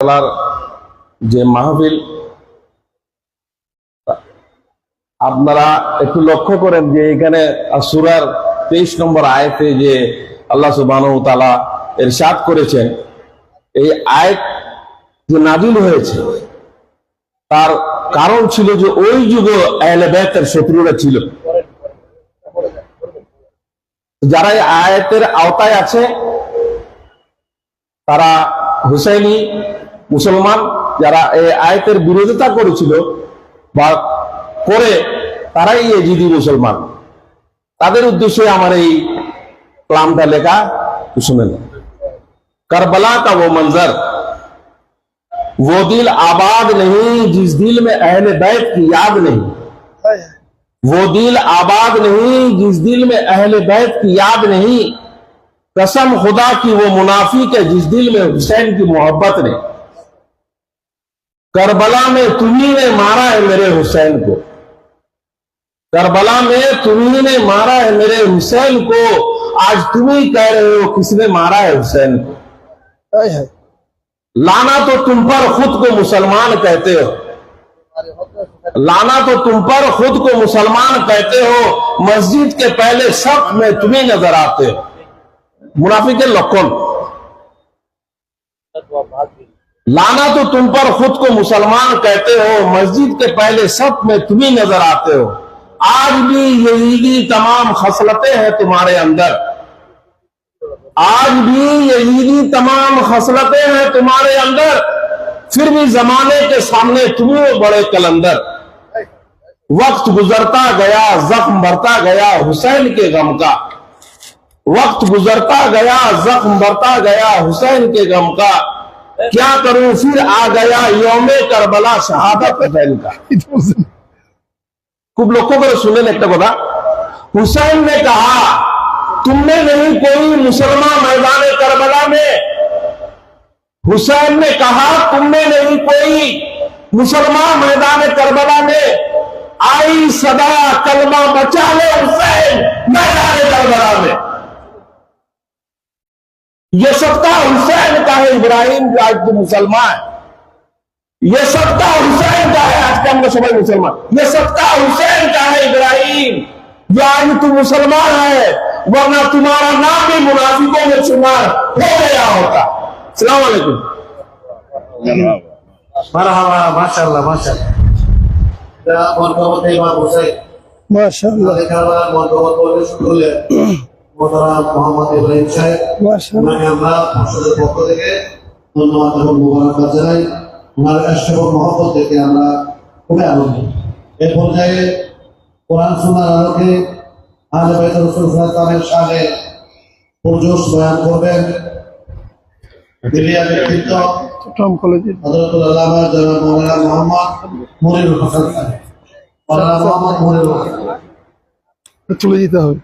খেলার যে মাহফিল, আপনারা একটু লক্ষ্য করেন যে এখানে সূরার 23 নম্বর আয়াতে যে আল্লাহ সুবহানাহু ওয়া তাআলা ইরশাদ করেছেন, এই আয়াত যে নাযিল হয়েছে তার কারণ ছিল যে ওই যুগে আহলে বাইতের শত্রুরা ছিল, যারা এই আয়াতের আওতায় আছে তারা হুসাইনি মুসলমান, যারা এই আয়াতের বিরোধিতা করেছিল বা করে তারাই ইয়েজিদি মুসলমান। তাদের উদ্দেশ্যে আমার এই কালামটা লেখা, শুনেন। करबला का वो मंजर, वो दिल आबाद नहीं जिस दिल में अहले बैत की याद नहीं, वो दिल आबाद नहीं जिस दिल में अहले बैत की याद नहीं, कसम खुदा की वो मुनाफिक है जिस दिल में हुसैन की मोहब्बत नहीं। करबला में तुम्ही ने मारा है मेरे हुसैन को, करबला में तुम्ही ने मारा है मेरे हुसैन को, आज तुम ही कह रहे हो किसने मारा है हुसैन को। लाना तो तुम पर खुद को मुसलमान कहते हो, लाना तो तुम पर खुद को मुसलमान कहते हो, मस्जिद के पहले सफ में तुम्हें नजर आते हो। मुनाफिक लक्षण, लाना तो तुम पर खुद को मुसलमान कहते हो, मस्जिद के पहले सफ में तुम्हें नजर आते हो। आज भी यजीदी तमाम खसलतें हैं तुम्हारे अंदर, आज भी यजीदी तमाम खसलतें हैं तुम्हारे अंदर, फिर भी जमाने के सामने तुम्हें बड़े कलंदर। वक्त गुजरता गया जख्म भरता गया हुसैन के गम का, वक्त गुजरता गया जख्म भरता गया हुसैन के गम का, क्या करूं फिर आ गया यौमे करबला शहादत हुसैन का। खूब लोगों को सुने एक कथा, हुसैन ने कहा तुमने नहीं कोई मुसलमान मैदान करबला में, हुसैन ने कहा तुमने नहीं कोई मुसलमान मैदान करबला में, आई सदा कलमा बचा ले हुसैन मैदान करबला में। ये सबका हुसैन का है इब्राहिम जो आज तू मुसलमान, ये सबका हुसैन का है आज का हम सभी मुसलमान, ये सबका हुसैन का है इब्राहिम जो आज तू मुसलमान है, वरना तुम्हारा नाम भी मुनाफिकों में शुमार हो गया होता। अस्सलाम वालेकुम। मरहबा, माशाअल्लाह माशाअल्लाह, माशाअल्लाह। मोहम्मद इब्राहिम साहेब, আমরা সংসদের পক্ষ থেকে ধন্যবাদ এবং মোবারকবাদ জানাই। ওনার আশীর্বাদ ও মহব্বত থেকে আমরা খুবই আনন্দিত। এই পর্যায়ে কোরআন সুন্নাহর আলোকে আহলে বাইত রাসূল সাল্লাল্লাহু আলাইহি ওয়াসাল্লামের পুরজোশ বয়ান করবেন দিলিয়া ব্যক্তিত্ব চট্টগ্রাম কলেজের হযরতুল আল্লামা জনাব মাওলানা মোহাম্মদ মনিরুল হাসান সাহেব। মাওলানা মোহাম্মদ মনিরুল হাসান চলে যেতে হবে।